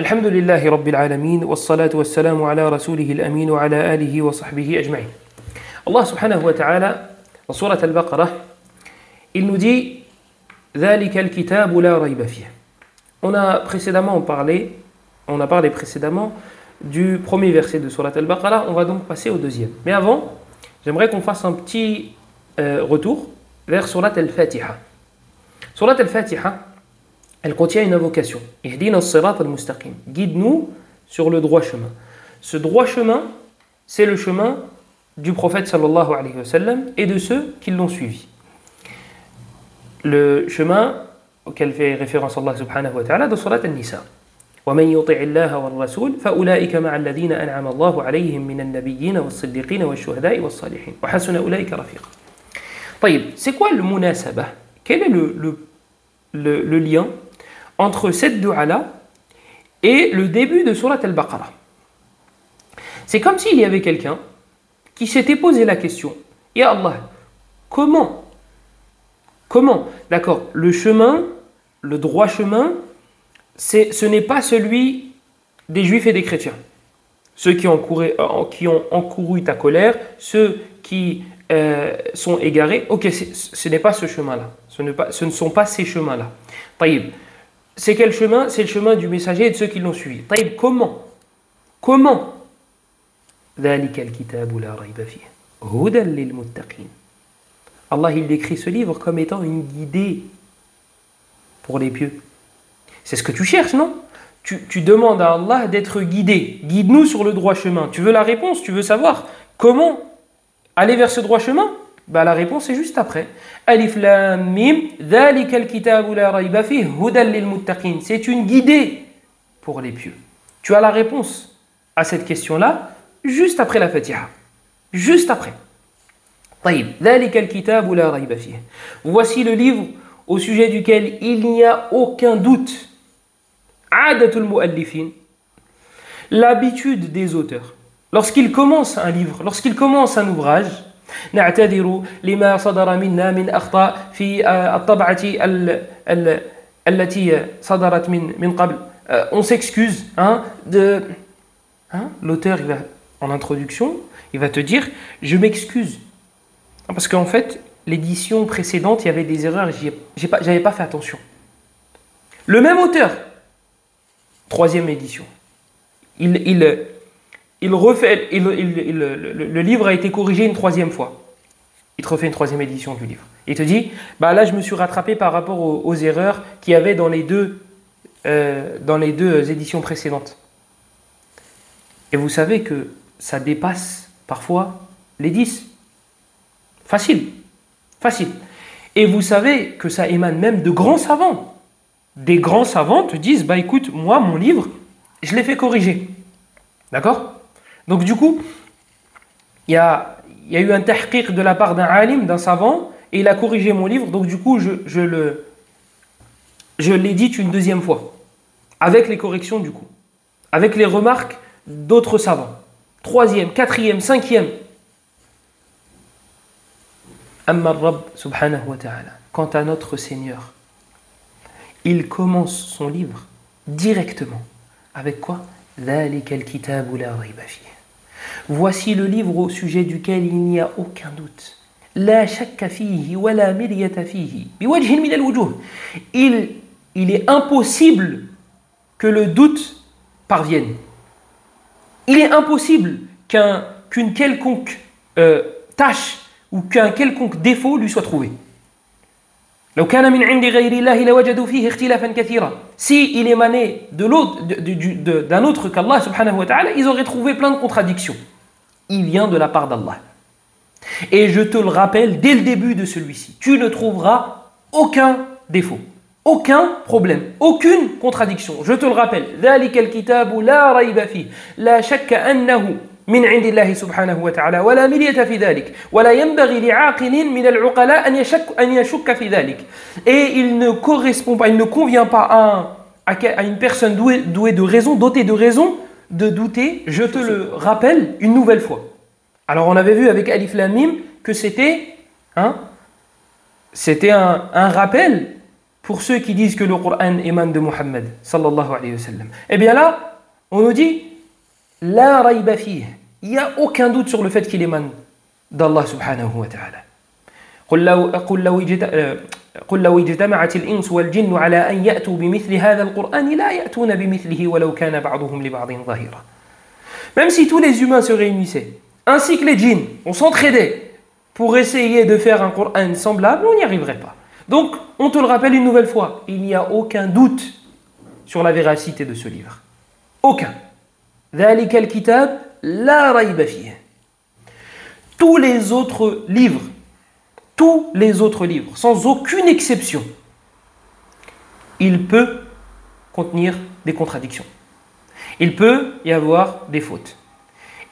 الحمد لله رب العالمين والصلاة والسلام على رسوله الأمين وعلى آله وصحبه أجمعين. Allah subhanahu wa ta'ala, dans Surat al-Baqarah, il nous dit ذَلِكَ الْكِتَابُ لَا رَيْبَ فِيهِ. On a parlé précédemment du premier verset de Surat al-Baqarah, on va donc passer au deuxième. Mais avant, j'aimerais qu'on fasse un petit retour vers Surat al-Fatiha. Surat al-Fatiha, elle contient une invocation. Ihdina as-sirat al-mustaqim. Guide-nous sur le droit chemin. Ce droit chemin, c'est le chemin du prophète sallallahu alayhi wa sallam et de ceux qui l'ont suivi. Le chemin auquel fait référence Allah subhanahu wa ta'ala dans Surat al-Nisa. وَمَنْ يُطِعِ اللَّهَ وَالرَّسُولَ فَأُولَٰئِكَ مَعَ الَّذِينَ أَنْعَمَ اللَّهُ عَلَيْهِمْ مِنَ النَّبِيِّينَ وَالصِّدِّيقِينَ وَالشُّهَدَاءِ وَالصَّالِحِينَ وَحَسُنَ أُولَٰئِكَ رَفِيقًا. طيب, c'est quoi le munasabah? Quel est le lien entre cette dua-là et le début de Surat al-Baqarah? C'est comme s'il y avait quelqu'un qui s'était posé la question: Ya Allah, comment, d'accord, le chemin, le droit chemin, ce n'est pas celui des juifs et des chrétiens, ceux qui ont encouru ta colère, ceux qui sont égarés. Ok, ce n'est pas ce chemin-là, ce ne sont pas ces chemins-là. Taïb, c'est quel chemin? C'est le chemin du messager et de ceux qui l'ont suivi. Taïb, comment ذَلِكَ الْكِتَابُ لَا رَيْبَ فِيهِ هُدًى لِلْمُتَّقِينَ. Allah, il décrit ce livre comme étant une guidée pour les pieux. C'est ce que tu cherches, non? Tu demandes à Allah d'être guidé. Guide-nous sur le droit chemin. Tu veux la réponse? Tu veux savoir comment aller vers ce droit chemin? La réponse est juste après. Alif Lam Mim, ذَلِكَ الْكِتَابُ لَا رَيْبَ فِيهِ هُدًى لِلْمُتَّقِينَ. C'est une guidée pour les pieux. Tu as la réponse à cette question-là juste après la Fatiha. Juste après. طيب, ذَلِكَ الْكِتَابُ لَا رَيْبَ فِيهِ. Voici le livre au sujet duquel il n'y a aucun doute. عَادَةُ الْمُؤَلِّفِينَ. L'habitude des auteurs. Lorsqu'ils commencent un livre, lorsqu'ils commencent un ouvrage, نعتذر لما صدر منا من أخطاء في الطبعة التي صدرت من قبل. On s'excuse l'auteur, en introduction, il va te dire: je m'excuse parce qu'en fait l'édition précédente il y avait des erreurs, j'avais pas fait attention. Le même auteur, troisième édition, le livre a été corrigé une troisième fois. Il te refait une troisième édition du livre. Il te dit: là je me suis rattrapé par rapport aux erreurs qu'il y avait dans les deux éditions précédentes. Et vous savez que ça dépasse parfois les 10. Facile. Et vous savez que ça émane même de grands savants. Des grands savants te disent: écoute, moi mon livre, je l'ai fait corriger. D'accord? Donc du coup, il y a eu un tahqiq de la part d'un alim, d'un savant, et il a corrigé mon livre, donc du coup je l'édite une deuxième fois, avec les corrections du coup, avec les remarques d'autres savants. Troisième, quatrième, cinquième. Amma Rabb subhanahu wa ta'ala. Quant à notre Seigneur, il commence son livre directement. Avec quoi? ذَلِكَ الْكِتَابُ لَا رَيْبَ فِيهِ. Voici le livre au sujet duquel il n'y a aucun doute. لَا شَكَّ فِيهِ وَلَا مِرْيَةَ فِيهِ بِوَجْهٍ مِنَ الْوُجُوهِ. Il est impossible que le doute parvienne. Il est impossible qu'une quelconque tâche ou qu'un quelconque défaut lui soit trouvé. لو كان من عند غير الله لوجدوا فيه اختلافا كثيرا. Si il émanait d'un autre qu'Allah subhanahu wa ta'ala, ils auraient trouvé plein de contradictions. Il vient de la part d'Allah. Et je te le rappelle dès le début de celui-ci, tu ne trouveras aucun défaut, aucun problème, aucune contradiction. Je te le rappelle. ذَلِكَ الْكِتَابُ لَا رَيْبَ فِيهِ لَا شَكَّ أَنَّهُ من عند الله سبحانه وتعالى ولا مرية في ذلك ولا ينبغي لعاقل من العقلاء أن يشك في ذلك. Et il ne correspond pas, il ne convient pas à une personne douée de raison, dotée de raison, de douter. Je te le rappelle une nouvelle fois. Alors on avait vu avec Alif Lam Mim que c'était un rappel pour ceux qui disent que le Coran émane de Muhammad sallallahu alayhi wa sallam. Eh bien là, on nous dit la rayba fihi. Il n'y a aucun doute sur le fait qu'il émane d'Allah subhanahu wa ta'ala. قل لو اجتمعت الإنس والجن على أن يأتوا بمثل هذا القرآن لا يأتون بمثله ولو كان بعضهم لبعض ظهيرا. Même si tous les humains se réunissaient, ainsi que les djinns, on s'entraidait pour essayer de faire un Coran semblable, on n'y arriverait pas. Donc, on te le rappelle une nouvelle fois, il n'y a aucun doute sur la véracité de ce livre. Aucun. ذلك الكتاب لا ريب فيه. Tous les autres livres, sans aucune exception, il peut contenir des contradictions. Il peut y avoir des fautes.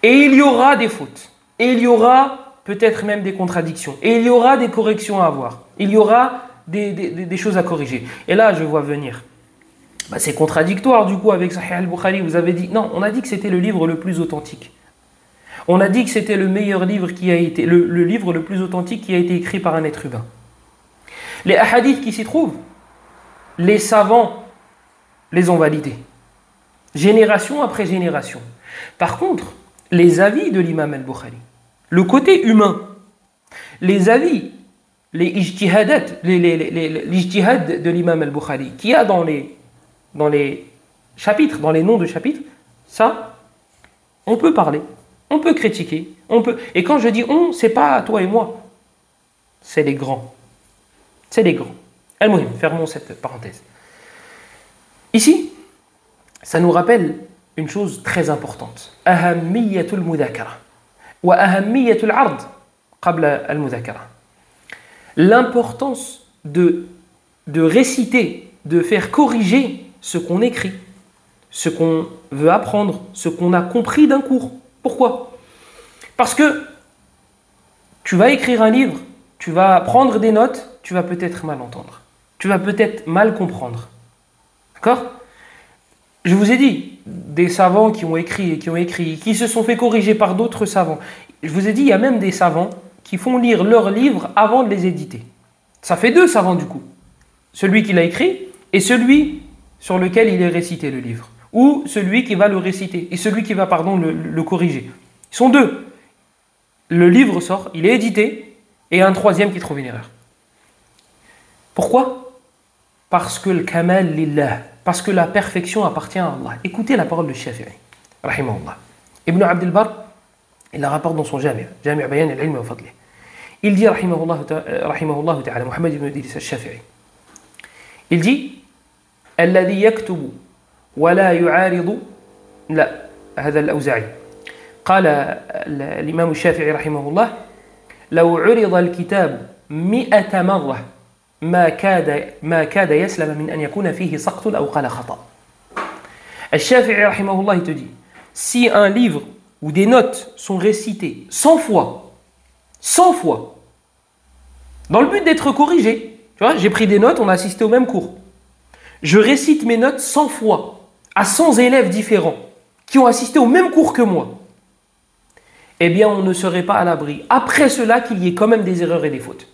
Et il y aura des fautes. Et il y aura peut-être même des contradictions. Et il y aura des corrections à avoir. Il y aura des choses à corriger. Et là, je vois venir. C'est contradictoire du coup avec Sahih al-Bukhari. Vous avez dit, non, on a dit que c'était le livre le plus authentique. On a dit que c'était le meilleur livre qui a été, le livre le plus authentique qui a été écrit par un être humain. Les hadiths qui s'y trouvent, les savants les ont validés. Génération après génération. Par contre, les avis de l'imam al-Bukhari, le côté humain, les avis, les ijtihadat, l'ijtihad de l'imam al-Bukhari, qu'il y a dans les chapitres, dans les noms de chapitres, ça, on peut parler. On peut critiquer, et quand je dis on, c'est pas toi et moi, c'est les grands. C'est les grands. Al-Muhim, fermons cette parenthèse. Ici, ça nous rappelle une chose très importante. Ahammiyatul mudhakara wa ahammiyatul ard qabla al-mudhakara. L'importance de réciter, de faire corriger ce qu'on écrit, ce qu'on veut apprendre, ce qu'on a compris d'un cours. Pourquoi? Parce que tu vas écrire un livre, tu vas prendre des notes, tu vas peut-être mal entendre. Tu vas peut-être mal comprendre. D'accord? Je vous ai dit, des savants qui ont écrit, qui se sont fait corriger par d'autres savants. Je vous ai dit, il y a même des savants qui font lire leurs livres avant de les éditer. Ça fait deux savants du coup. Celui qui l'a écrit et celui sur lequel il est récité le livre. Ou celui qui va le réciter et celui qui va le corriger. Ils sont deux. Le livre sort, il est édité, et un troisième qui trouve une erreur. Pourquoi? Parce que le kamal lillah, parce que la perfection appartient à Allah. Écoutez la parole de Shafi'i, rahimahullah. Ibn Abd al-Barr, il la rapporte dans son Jami' Bayan al-Ilm wa Fadlih. Il dit, rahimahullah ta'ala, Muhammad ibn Idris al-Shafi'i, il dit, alladhi yaktubu ولا يعارض لا هذا الأوزاعي قال الإمام الشافعي رحمه الله لو عرض الكتاب 100 مرة ما كاد يسلم من أن يكون فيه سقط أو قال خطأ. الشافعي رحمه الله te dit, si un livre où des notes sont récitées 100 fois, dans le but d'être corrigé, tu vois, j'ai pris des notes, on a assisté au même cours, je récite mes notes 100 fois à 100 élèves différents qui ont assisté au même cours que moi, eh bien on ne serait pas à l'abri, après cela, qu'il y ait quand même des erreurs et des fautes.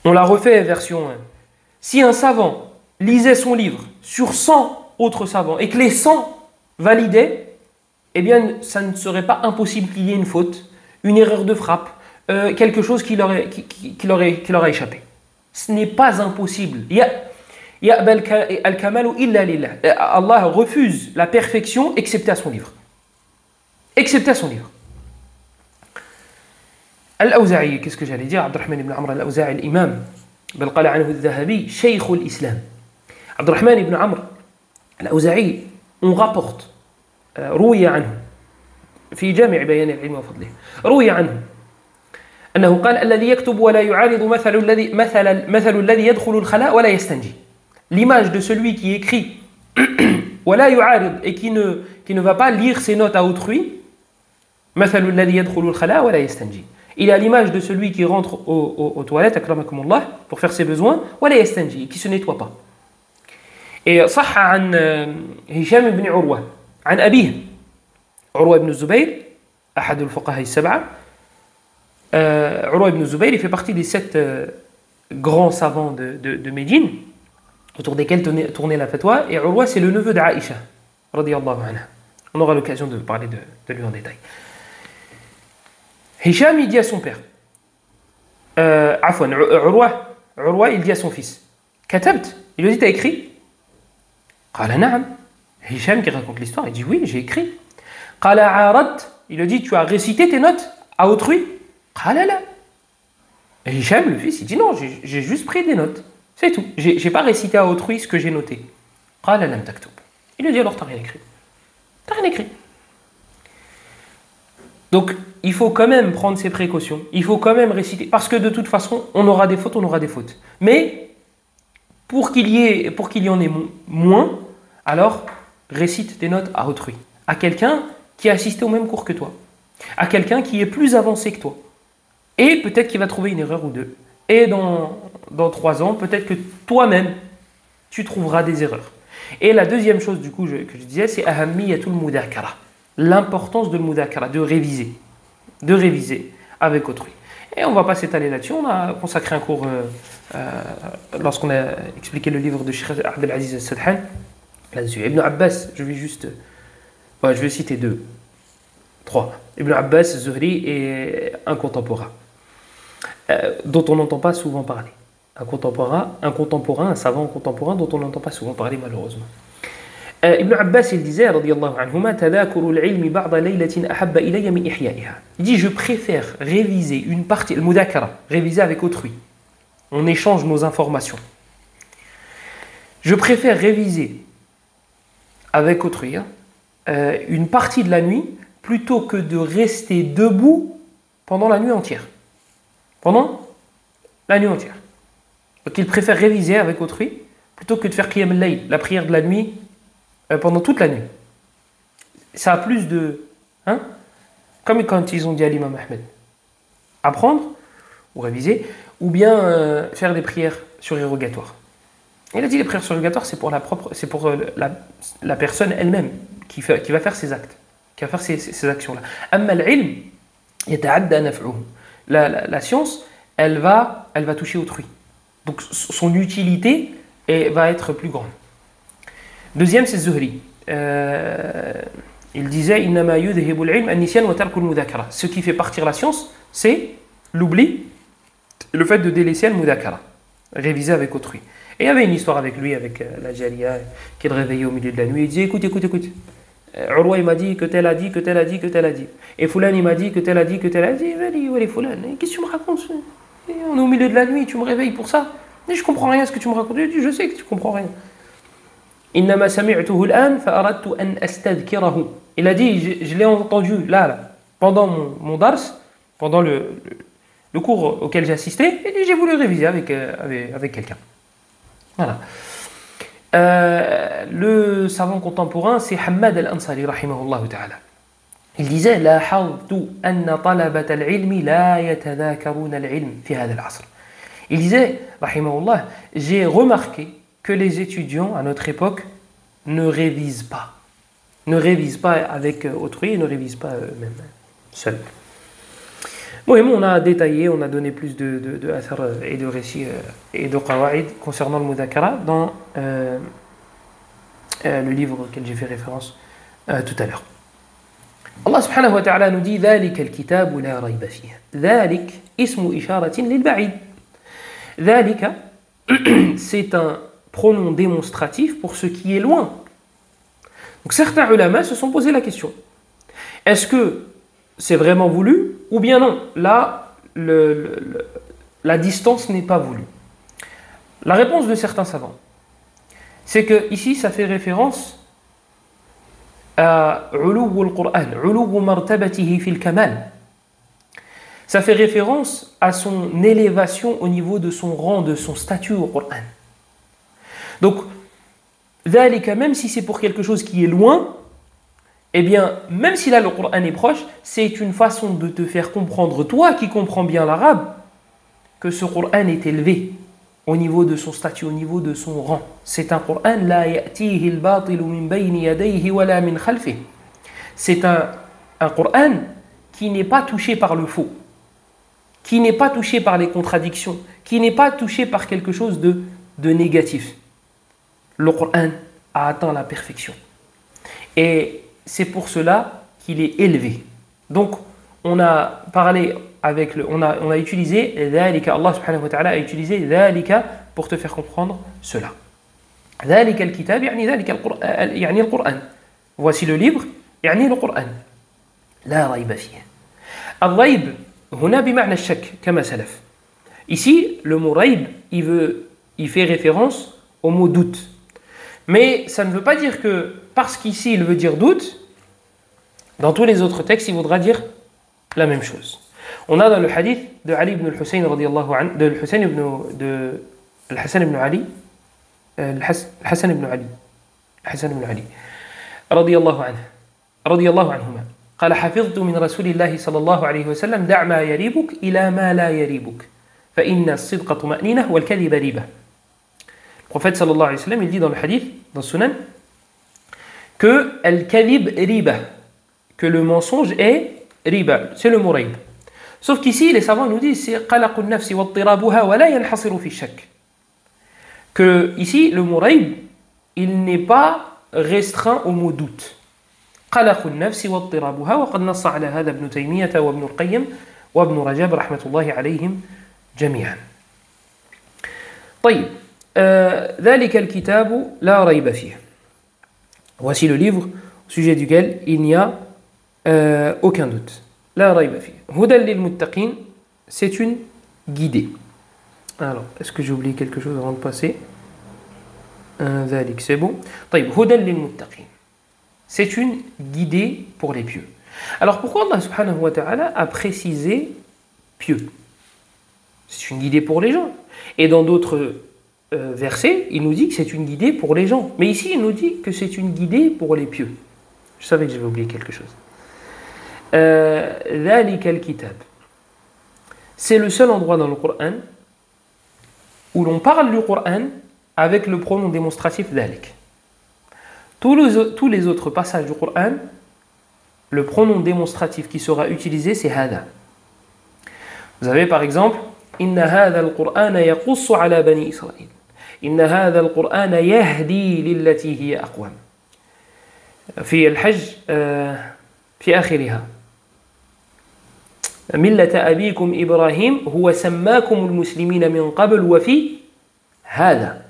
On l'a refait version 1. Si un savant lisait son livre sur 100 autres savants et que les 100 validaient, eh bien ça ne serait pas impossible qu'il y ait une faute, une erreur de frappe, quelque chose qui leur a échappé. Ce n'est pas impossible. Allah refuse la perfection excepté à son livre. Excepté à son livre. Al-Awza'i, qu'est-ce que j'allais dire? Abdurrahman ibn Amr al-Awza'i, l'imam, bal qala anhu al-Dhahabi, shaykh al-Islam. Abdurrahman ibn Amr al-Awza'i, on rapporte, روي عنه في جامع بيان العلم وفضله، روي عنه أنه قال الذي يكتب ولا يعارض مثل الذي يدخل الخلاء ولا يستنجي. L'image de celui qui écrit ولا يعارض et qui ne va pas lire ses notes à autrui, مثل الذي يدخل الخلاء ولا يستنجي. Il est à l'image de celui qui rentre aux toilettes, akramakumullah, pour faire ses besoins, ولا يستنجي, qui se nettoie pas. Et صح عن هشام بن عروة عن أبيه عروة بن الزبير أحد الفقهاء السبعة. عروة بن الزبير fait partie des 7 grands savants de Médine, autour desquels tournait la fatwa, et Urwa, c'est le neveu d'Aïcha, radiyallahu anha. On aura l'occasion de parler de lui en détail. Hisham, il dit à son père, Urwa, il dit à son fils, Katabt, il lui dit, t'as écrit? Qala na'am. Hisham qui raconte l'histoire, il dit, oui, j'ai écrit. Qala aradt, il lui dit, tu as récité tes notes à autrui? Qala la. Et Hisham, le fils, il dit, non, j'ai juste pris des notes, c'est tout. J'ai pas récité à autrui ce que j'ai noté. Qala lam taktub. Il lui dit, alors t'as rien écrit. T'as rien écrit. Donc, il faut quand même prendre ses précautions. Il faut quand même réciter. Parce que de toute façon, on aura des fautes. Mais, pour qu'il y en ait moins, alors, récite tes notes à autrui. À quelqu'un qui a assisté au même cours que toi. À quelqu'un qui est plus avancé que toi. Et peut-être qu'il va trouver une erreur ou deux. Et dans 3 ans, peut-être que toi-même, tu trouveras des erreurs. Et la deuxième chose, du coup, que je disais, c'est ahammiyatul mudakara. L'importance de mudakara, de réviser avec autrui. Et on ne va pas s'étaler là-dessus. On a consacré un cours lorsqu'on a expliqué le livre de Cheikh Abdelaziz al-Sadhan là-dessus. Ibn Abbas, je vais citer 3. Ibn Abbas, Zuhri et un contemporain dont on n'entend pas souvent parler. Un savant contemporain dont on n'entend pas souvent parler malheureusement. Ibn Abbas, il disait, radiyallahu anhuma, tadakuru al-ilmi ba'da laylatin ahabba ilayya min ihya'iha. Il dit, je préfère réviser une partie, le mudakara, réviser avec autrui. On échange nos informations. Je préfère réviser avec autrui une partie de la nuit plutôt que de rester debout pendant la nuit entière. Donc il préfère réviser avec autrui plutôt que de faire qiyam al-layl, la prière de la nuit, pendant toute la nuit. Ça a plus de... comme quand ils ont dit à l'imam Ahmed. Apprendre, ou réviser, ou bien faire des prières surérogatoires. Il a dit les prières surérogatoires, c'est pour la personne elle-même qui va faire ses actes, qui va faire ces actions-là. Amma al-ilm, yata'adda naf'uhu. La science, elle va toucher autrui. Donc son utilité va être plus grande. Deuxième, c'est Zuhri. Il disait innama yudhibu al-ilm an-nisyan wa tarku al-mudhakara. Ce qui fait partir la science, c'est l'oubli, le fait de délaisser le mudhakara, réviser avec autrui. Et il y avait une histoire avec lui, avec la Jaria, qui le réveillait au milieu de la nuit. Il disait écoute. Urwa, il m'a dit que tel a dit. Et Foulan, il m'a dit que tel a dit. Allez, Foulan, qu'est-ce que tu me racontes? On est au milieu de la nuit, tu me réveilles pour ça? Et je comprends rien à ce que tu me racontes. Je sais que tu comprends rien. Innama sami'tuhu al-an fa aradtu an astadhkirahu. Il a dit, je l'ai entendu là, pendant mon dars, pendant le cours auquel j'ai assisté, et j'ai voulu réviser avec quelqu'un. Voilà. Le savant contemporain, c'est Hammad al-Ansari, rahimahullah ta'ala. Il disait لاحظت أن طلبة العلم لا يتذاكرون العلم في هذا العصر. Il disait, rahimahullah, j'ai remarqué que les étudiants à notre époque ne révisent pas avec autrui et ne révisent pas eux-mêmes seuls. Oui, on a détaillé, on a donné plus de athar et de récits et de qawa'id concernant le mudhakara dans le livre auquel j'ai fait référence tout à l'heure. Allah subhanahu wa ta'ala nous dit ذلك الكتاب لا ريب فيه. ذلك اسم إشارة للبعيد. ذلك c'est un pronom démonstratif pour ce qui est loin. Donc certains ulama se sont posé la question. Est-ce que c'est vraiment voulu ou bien non? Là, la distance n'est pas voulue. La réponse de certains savants, c'est que ici ça fait référence à uluw al-Qur'an, uluw martabatihi fil kamal. Ça fait référence à son élévation au niveau de son rang, de son statut au Qur'an. Donc, dhalika, même si c'est pour quelque chose qui est loin, eh bien, même si là le Qur'an est proche, c'est une façon de te faire comprendre, toi qui comprends bien l'arabe, que ce Qur'an est élevé au niveau de son statut, au niveau de son rang. C'est un Qur'an la ya'tihi al-batilu min bayni yadayhi wa la min khalfihi. C'est un Qur'an qui n'est pas touché par le faux, qui n'est pas touché par les contradictions, qui n'est pas touché par quelque chose de négatif. Le Coran a atteint la perfection. Et c'est pour cela qu'il est élevé. Donc, on a parlé avec on a utilisé ذلك, Allah subhanahu wa ta'ala a utilisé ذلك pour te faire comprendre cela. ذلك الكتاب يعني ذلك القرآن يعني القرآن. Voici le livre يعني القرآن. لا ريب فيه. الريب هنا بمعنى الشك كما سلف. Ici, le mot ريب, il fait référence au mot doute. Mais ça ne veut pas dire que parce qu'ici il veut dire doute, dans tous les autres textes il voudra dire la même chose. On a dans le hadith de Ali ibn al-Hussein radiyallahu anhu, de Al-Hassan ibn Ali, Al-Hassan ibn Ali radiyallahu anhuma. قال حفظت من رسول الله صلى الله عليه وسلم دع ما يريبك إلى ما لا يريبك فإن الصدق طمأنينة والكذب ريبة. Le prophète sallallahu alayhi wa sallam, il dit dans le hadith, dans le Sunan, que al-kadhib riba, que le mensonge est riba, c'est le mot rib. Sauf qu'ici, les savants nous disent, c'est qalaqun nafsi wa ttirabuha wa la yanhasiru fi shak. Que ici, le mot rib, il n'est pas restreint au mot doute. Qalaqun nafsi wa ttirabuha wa qad nassa ala hadha ibn Taymiyyah wa ibn al-Qayyim wa ibn Rajab rahmatullahi alayhim jami'an. طيب. ذلك الكتاب لا ريب فيه. Voici le livre au sujet duquel il n'y a aucun doute. لا ريب فيه. هدى للمتقين, c'est une guidée. Alors, est-ce que j'ai oublié quelque chose avant de passer? ذلك, c'est bon. طيب, هدى للمتقين. C'est une guidée pour les pieux. Alors, pourquoi Allah subhanahu wa ta'ala a précisé pieux? C'est une guidée pour les gens. Et dans d'autres verset, il nous dit que c'est une guidée pour les gens. Mais ici, il nous dit que c'est une guidée pour les pieux. Je savais que j'avais oublié quelque chose. ذَلِكَ الْكِتَابِ. C'est le seul endroit dans le Coran où l'on parle du Coran avec le pronom démonstratif ذَلِكَ. Tous les autres passages du Coran, le pronom démonstratif qui sera utilisé, c'est هذا. Vous avez par exemple إن هذا القرآن يقص على بني إسرائيل إن هذا القرآن يهدي للتي هي أقوم في الحج في آخرها ملة أبيكم إبراهيم هو سماكم المسلمين من قبل وفي هذا.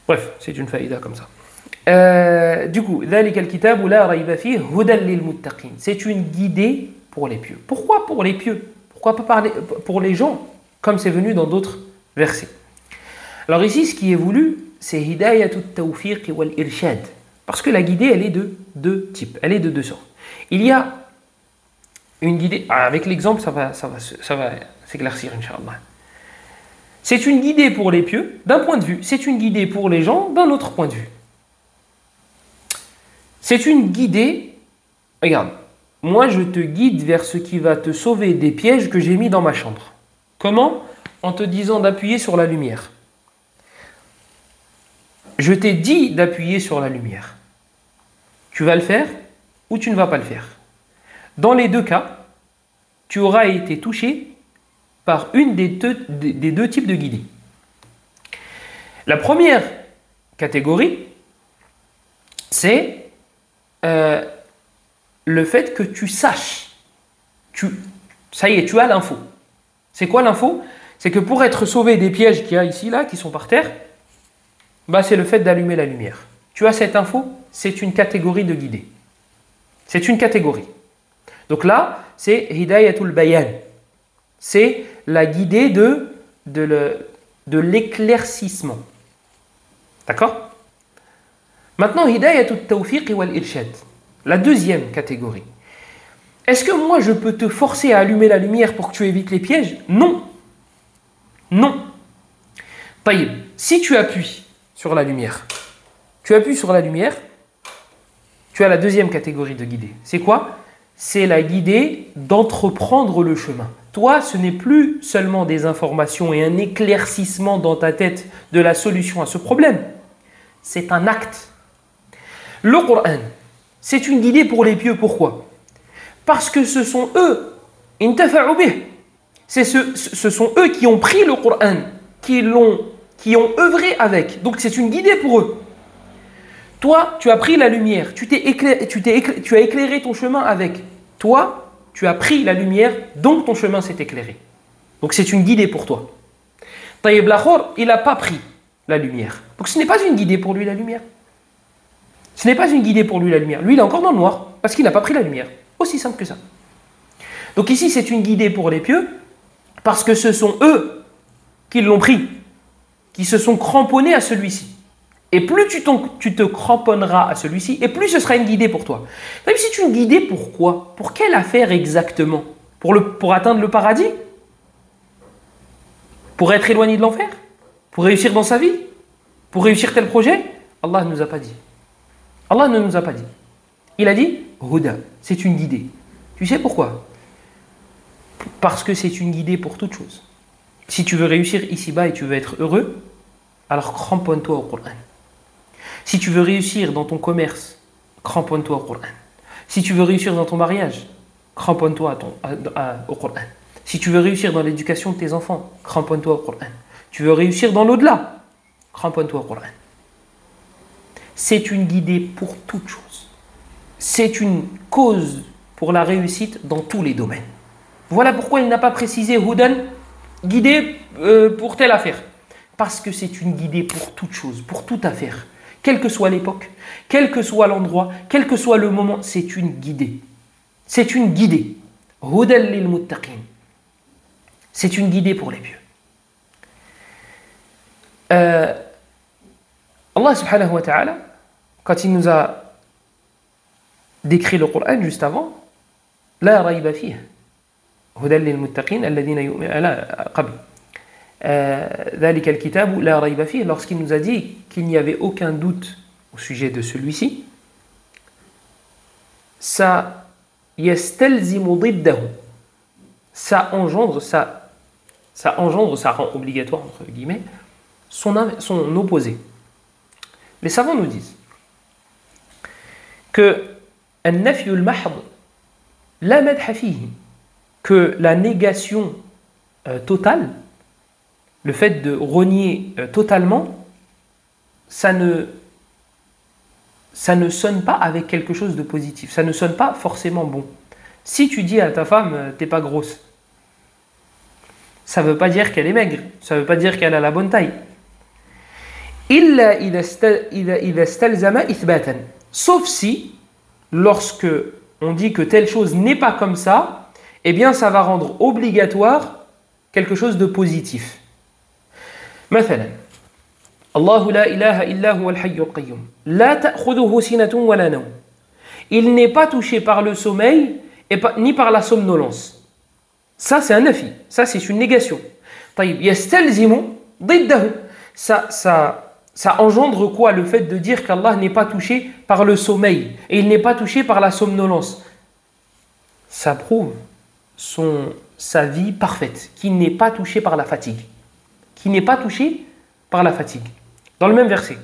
Bref, c'est une faïda comme ça. Du coup, ذلك الكتاب لا ريب فيه هدى للمتقين. C'est une guidée pour les pieux. Pourquoi pour les pieux? Pourquoi pas parler pour les gens, comme c'est venu dans d'autres versets? Alors ici, ce qui est voulu, c'est hidayatut tawfiq wal irshad. Parce que la guidée, elle est de deux types. Elle est de deux sortes. Il y a une guidée, avec l'exemple, ça va s'éclaircir, Inch'Allah. C'est une guidée pour les pieux, d'un point de vue. C'est une guidée pour les gens, d'un autre point de vue. C'est une guidée, regarde, moi je te guide vers ce qui va te sauver des pièges que j'ai mis dans ma chambre. Comment? En te disant d'appuyer sur la lumière. Je t'ai dit d'appuyer sur la lumière. Tu vas le faire ou tu ne vas pas le faire. Dans les deux cas, tu auras été touché par une des deux types de guidées. La première catégorie, c'est le fait que tu saches. Ça y est, tu as l'info. C'est quoi l'info? C'est que pour être sauvé des pièges qu'il y a ici, là, qui sont par terre, bah, c'est le fait d'allumer la lumière. Tu as cette info, c'est une catégorie de guidée. C'est une catégorie. Donc là, c'est hidayatul bayan. C'est la guidée de l'éclaircissement. D'accord? Maintenant, hidayatut tawfiq wal irshad. La deuxième catégorie. Est-ce que moi, je peux te forcer à allumer la lumière pour que tu évites les pièges? Non. Non. Taïb, si tu appuies sur la lumière, tu as la deuxième catégorie de guidée. C'est quoi? C'est la guidée d'entreprendre le chemin. Toi, ce n'est plus seulement des informations et un éclaircissement dans ta tête de la solution à ce problème. C'est un acte. Le Coran, c'est une guidée pour les pieux. Pourquoi? Parce que ce sont eux intafa'u bih. Ce sont eux qui ont pris le Coran, qui ont œuvré avec. Donc c'est une guidée pour eux. Toi, tu as pris la lumière, tu as éclairé ton chemin avec. Toi, tu as pris la lumière, donc ton chemin s'est éclairé. Donc c'est une guidée pour toi. Taïb Lakhor, il n'a pas pris la lumière. Donc ce n'est pas une guidée pour lui la lumière. Ce n'est pas une guidée pour lui la lumière. Lui, il est encore dans le noir, parce qu'il n'a pas pris la lumière. Aussi simple que ça. Donc ici, c'est une guidée pour les pieux, parce que ce sont eux qui l'ont pris, qui se sont cramponnés à celui-ci. Et plus tu te cramponneras à celui-ci, et plus ce sera une guidée pour toi. Même si c'est une guidée, pourquoi? Pour quelle affaire exactement? Pour atteindre le paradis? Pour être éloigné de l'enfer? Pour réussir dans sa vie? Pour réussir tel projet? Allah ne nous a pas dit. Allah ne nous a pas dit. Il a dit, Huda, c'est une guidée. Tu sais pourquoi? Parce que c'est une guidée pour toute chose. Si tu veux réussir ici-bas et tu veux être heureux, alors cramponne-toi au Coran. Si tu veux réussir dans ton commerce, cramponne-toi au Coran. Si tu veux réussir dans ton mariage, cramponne-toi au Coran. Si tu veux réussir dans l'éducation de tes enfants, cramponne-toi au Coran. Tu veux réussir dans l'au-delà, cramponne-toi au Coran. C'est une guidée pour toute chose. C'est une cause pour la réussite dans tous les domaines. Voilà pourquoi il n'a pas précisé Hudan, guidée pour telle affaire. Parce que c'est une guidée pour toute chose, pour toute affaire. Quelle que soit l'époque, quel que soit l'endroit, quel que soit le moment, c'est une guidée. C'est une guidée. Hudan lil muttaqin. C'est une guidée pour les pieux. Allah subhanahu wa ta'ala, quand il nous a décrit le Coran juste avant, la rayba fihi. Hudan lil muttaqin alladhina yu'minuna qabl. ذلك الكتاب لا ريب فيه, lorsqu'il nous a dit qu'il n'y avait aucun doute au sujet de celui-ci, ça yastalzimu ضده, ça engendre, ça rend obligatoire entre guillemets son opposé. Les savants nous disent que النفي المحض لا مدح فيه, que la négation totale, le fait de renier totalement, ça ne sonne pas avec quelque chose de positif. Ça ne sonne pas forcément bon. Si tu dis à ta femme, t'es pas grosse, ça ne veut pas dire qu'elle est maigre. Ça ne veut pas dire qu'elle a la bonne taille. Sauf si, lorsque on dit que telle chose n'est pas comme ça, eh bien ça va rendre obligatoire quelque chose de positif. مثلا الله لا إله إلا هو الحي القيوم لا تأخذه سنة ولا نوم. Il n'est pas touché par le sommeil ni par la somnolence. Ça c'est un nafi, ça c'est une négation. طيب يستلزم ضده, ça engendre quoi? Le fait de dire qu'Allah n'est pas touché par le sommeil et il n'est pas touché par la somnolence. Ça prouve sa vie parfaite, qu'il n'est pas touché par la fatigue. Qui n'est pas touché par la fatigue. Dans le même verset.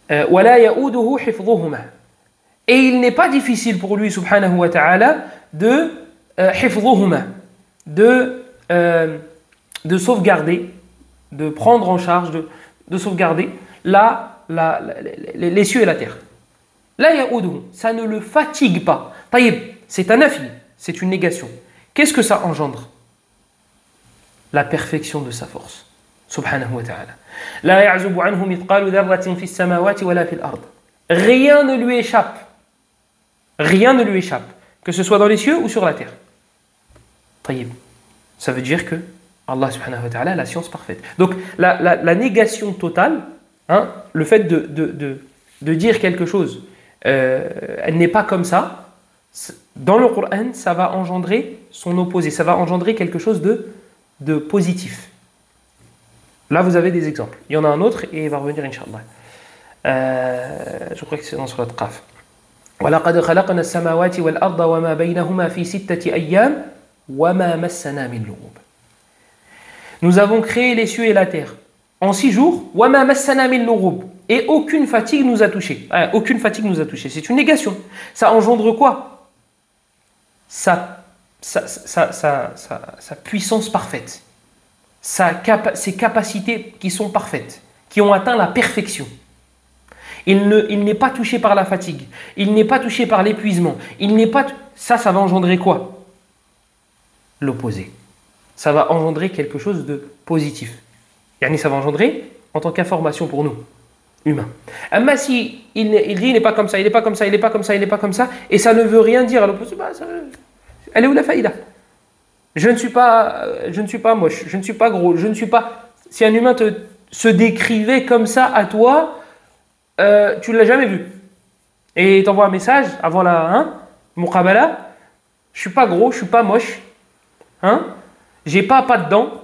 وَلَا يَؤُودُهُ حِفْظُهُمَا. Et il n'est pas difficile pour lui, subhanahu wa ta'ala, de حِفْظُهُمَا, de sauvegarder, de prendre en charge, de sauvegarder les cieux et la terre. لَا يَؤُودُهُ, ça ne le fatigue pas. طيب, c'est un nafi, c'est une négation. Qu'est-ce que ça engendre? La perfection de sa force, subhanahu wa ta'ala. La ya'zubu anhu mithqalu dharratin fi as-samawati wala fi al-ard. Rien ne lui échappe. Rien ne lui échappe, que ce soit dans les cieux ou sur la terre. Tayyib. Ça veut dire que Allah subhanahu wa ta'ala a la science parfaite. Donc la négation totale, hein, le fait de dire quelque chose, elle n'est pas comme ça, dans le Coran, ça va engendrer son opposé, ça va engendrer quelque chose de positif. Là, vous avez des exemples. Il y en a un autre et il va revenir, Inch'Allah. Je crois que c'est dans Surat Qaf. وَلَقَدْ خَلَقْنَا السَّمَاوَاتِ وَالْأَرْضَ وَمَا بَيْنَهُمَا فِي سِتَّةِ أَيَّامٍ وَمَا مَسَّنَا مِنْ لُغُوبٍ. Nous avons créé les cieux et la terre en 6 jours. وَمَا مَسَّنَا مِنْ لُغُوبٍ. Et aucune fatigue nous a touchés. Aucune fatigue nous a touchés. C'est une négation. Ça engendre quoi? Ça sa puissance parfaite, ses capacités qui sont parfaites, qui ont atteint la perfection. Il n'est pas touché par la fatigue, il n'est pas touché par l'épuisement, ça va engendrer quoi? L'opposé. Ça va engendrer quelque chose de positif. Yani ça va engendrer en tant qu'information pour nous, humains. Mais si il dit il n'est pas comme ça, il n'est pas comme ça, il n'est pas comme ça, il n'est pas comme ça, et ça ne veut rien dire à l'opposé, elle est où la faïda? Je ne suis pas moche, je ne suis pas gros, je ne suis pas... Si un humain se décrivait comme ça à toi, tu ne l'as jamais vu. Et il t'envoie un message avant la muqabala, je ne suis pas gros, je ne suis pas moche, j'ai pas de dents,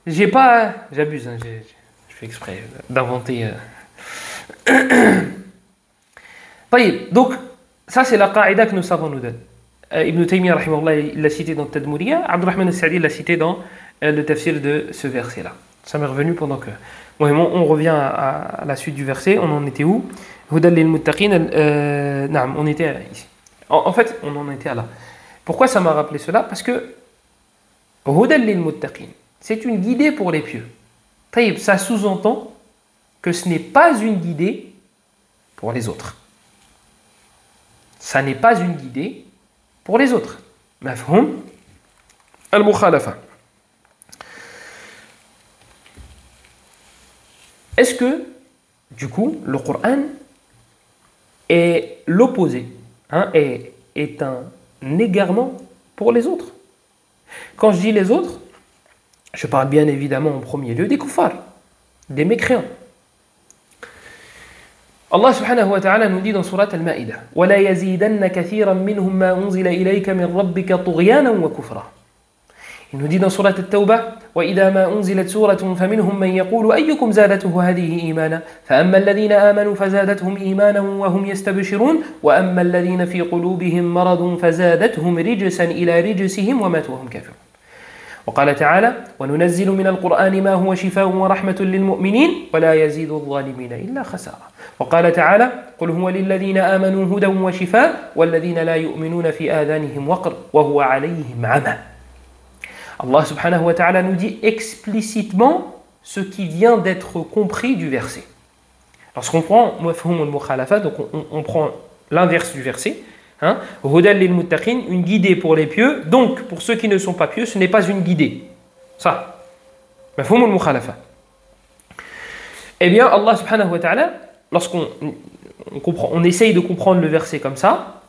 j'ai pas... J'abuse, je fais exprès d'inventer... Donc, ça c'est la qaïda que nos savants nous donnent. Ibn Taymiyyah, il l'a cité dans Tadmuriyya, Abdurrahman al-Sa'di l'a cité dans le tafsir de ce verset-là. Ça m'est revenu pendant que... on revient à la suite du verset, on en était où? Hudal lil muttaqin, on était ici. En fait, on en était là. Pourquoi ça m'a rappelé cela? Parce que Hudal lil muttaqin, c'est une guidée pour les pieux. Ça sous-entend que ce n'est pas une guidée pour les autres. Ça n'est pas une guidée pour les autres. Mafhoum al-mukhalafa. Est-ce que, du coup, le Coran est l'opposé, est un égarement pour les autres? Quand je dis les autres, je parle bien évidemment en premier lieu des kuffars, des mécréants. Allah subhanahu wa ta'ala nous dit dans surat Al-Ma'idah وَلَا يَزِيدَنَّ كَثِيرًا مِّنْهُمْ مَا أُنزِلَ إِلَيْكَ مِنْ رَبِّكَ طُغْيَانًا وَكُفْرًا. Il nous dit dans surat At-Tawbah وَإِذَا مَا أُنزِلَتْ سُورَةٌ فَمِنْهُمْ مَنْ يَقُولُ أَيُّكُمْ زَادَتْهُ هَذِهِ إِيمَانًا فَأَمَّا الَّذِينَ آمَنُوا فَزَادَتْهُمْ إِيمَانًا وَهُمْ يَسْتَبْشِرُونَ وَأَمَّا الَّذِينَ فِي قُلُوبِهِمْ مَرَضٌ فَزَادَتْهُمْ رِجْسًا إِلَى رِجْسِهِمْ وَمَاتُوا وَهُمْ كَافِرُونَ. وقال تعالى وننزل من القرآن ما هو شفاء ورحمة للمؤمنين ولا يزيد الظالمين إلا خسارة. وقال تعالى قل هو للذين آمنوا هدى وشفاء والذين لا يؤمنون في آذانهم وقر وهو عليهم عمى. Allah subhanahu wa ta'ala nous dit explicitement ce qui vient d'être compris du verset. Lorsqu'on prend mafhum al-mukhalafa, donc on prend l'inverse du verset, Hudal lil muttaqin, une guidée pour les pieux. Donc, pour ceux qui ne sont pas pieux, ce n'est pas une guidée. Ça. Mafhum al-mukhalafa. Eh bien, Allah subhanahu wa ta'ala, lorsqu'on on essaye de comprendre le verset comme ça,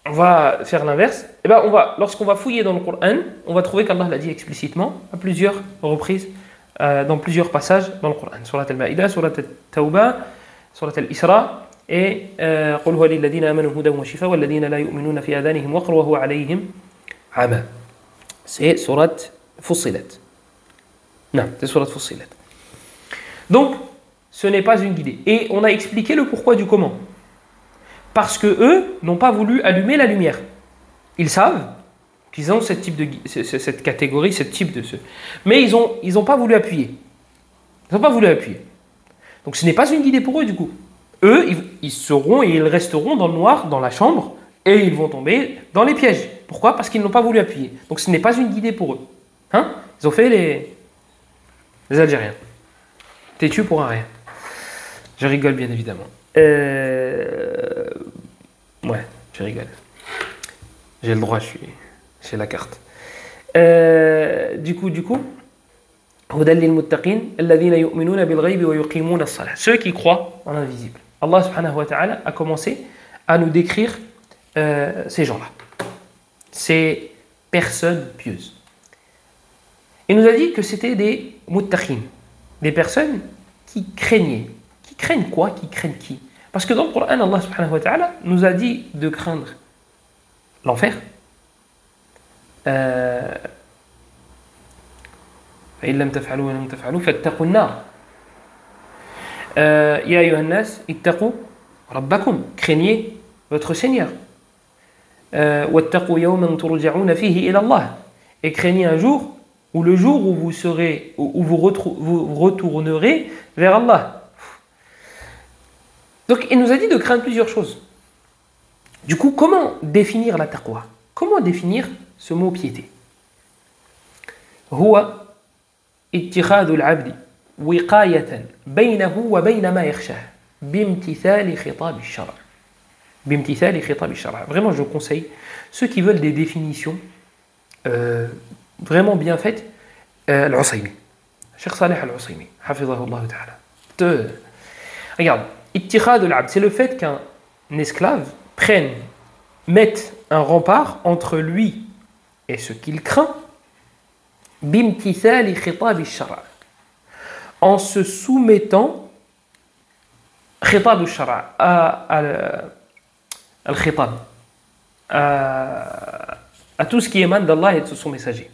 on va faire l'inverse. Eh bien, lorsqu'on va fouiller dans le Coran, on va trouver qu'Allah l'a dit explicitement à plusieurs reprises, dans plusieurs passages dans le Coran. Surat al-Ma'idah, Surat al-Tawbah, Surat al-Isra. Et قل هو للذين آمنوا هدى وشفاء والذين لا يؤمنون في آذانهم وقر وهو عليهم عمى. C'est surat Fussilat. Non, c'est surat Fussilat. Donc, ce n'est pas une guidée. Et on a expliqué le pourquoi du comment. Parce que eux n'ont pas voulu allumer la lumière. Ils savent qu'ils ont cette catégorie, ce type de ceux. Mais ils ont pas voulu appuyer. Ils n'ont pas voulu appuyer. Donc, ce n'est pas une guidée pour eux du coup. Eux, ils seront et ils resteront dans le noir, dans la chambre, et ils vont tomber dans les pièges. Pourquoi? Parce qu'ils n'ont pas voulu appuyer. Donc ce n'est pas une guidée pour eux. Ils ont fait les Algériens. Têtus pour un rien. Je rigole bien évidemment. Ouais, je rigole. J'ai le droit, j'ai la carte. Du coup, هُدًى لِلْمُتَّقِينَ الَّذِينَ يُؤْمِنُونَ بِالْغَيْبِ وَيُقِيمُونَ الصَّلَاةَ. Ceux qui croient en l'invisible. Allah subhanahu wa ta'ala a commencé à nous décrire ces gens-là, ces personnes pieuses. Il nous a dit que c'était des muttaqin, des personnes qui craignaient. Qui craignent quoi? Qui craignent qui? Parce que dans le Coran, Allah subhanahu wa ta'ala nous a dit de craindre l'enfer, فإن لم تفعلوا ولم تفعلوا فاتقوا النار يا أيها الناس اتقوا ربكم, craignez votre Seigneur, واتقوا يوما ترجعون فيه إلى الله, et craignez un jour ou le jour où vous retournerez vers Allah. Donc il nous a dit de craindre plusieurs choses. Du coup, comment définir la taqwa? Comment définir ce mot piété. هو اتخاذ العبد وقاية بينه وبين ما يخشاه بامتثال خطاب الشرع. بامتثال خطاب الشرع. Vraiment, je conseille ceux qui veulent des définitions vraiment bien faites, Al-Usaymi, Cheikh Saleh Al-Usaymi, hafizahullah ta'ala. Regarde, اتخاذ العبد, c'est le fait qu'un esclave mette un rempart entre lui et ce qu'il craint, bimtithali khitab al-shara', en se soumettant khitab al-shara' al-khitab, à tout ce qui émane d'Allah et de son messager.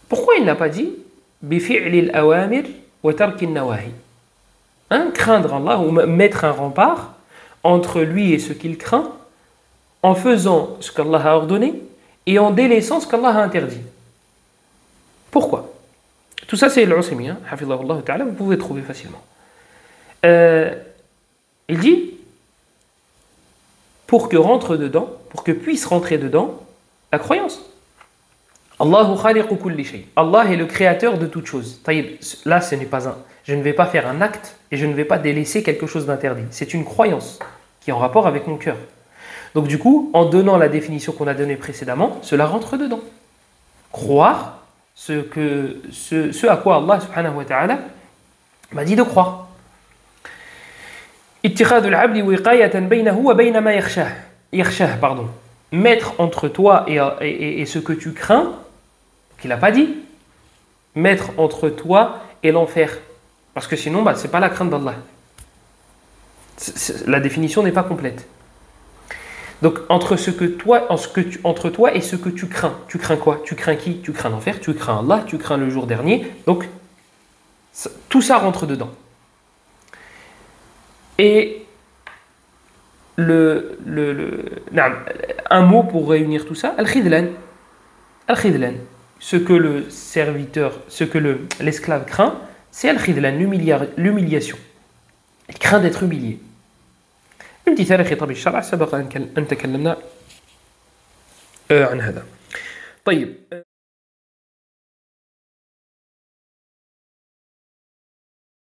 Pourquoi il n'a pas dit bifi'li al-awamir wa tarki al-nawahi? Craindre Allah ou mettre un rempart entre lui et ce qu'il craint en faisant ce qu'Allah a ordonné et en délaissant ce qu'Allah a interdit. Pourquoi? Tout ça c'est l'Usaymi, hafizahullah ta'ala, vous pouvez trouver facilement. Il dit pour que puisse rentrer dedans la croyance. Allahu khaliqu kulli shay. Allah est le créateur de toute chose. Là, je ne vais pas faire un acte et je ne vais pas délaisser quelque chose d'interdit. C'est une croyance qui est en rapport avec mon cœur. Donc du coup, en donnant la définition qu'on a donnée précédemment, cela rentre dedans. Croire ce à quoi Allah subhanahu wa ta'ala m'a dit de croire. اتخاذ العبد وقاية بينه وبين ما يخشاه, pardon. Mettre entre toi et ce que tu crains, qu'il n'a pas dit, mettre entre toi et l'enfer. Parce que sinon, ce n'est pas la crainte d'Allah. La définition n'est pas complète. Donc, entre toi et ce que tu crains quoi? Tu crains qui? Tu crains l'enfer, tu crains Allah, tu crains le jour dernier. Donc, tout ça rentre dedans. Et un mot pour réunir tout ça, al-khidlan. Al-khidlan. Ce que l'esclave craint, c'est al-khidlan, l'humiliation. Il craint d'être humilié. امتثال خطاب الشرع سبق أن تكلمنا عن هذا. طيب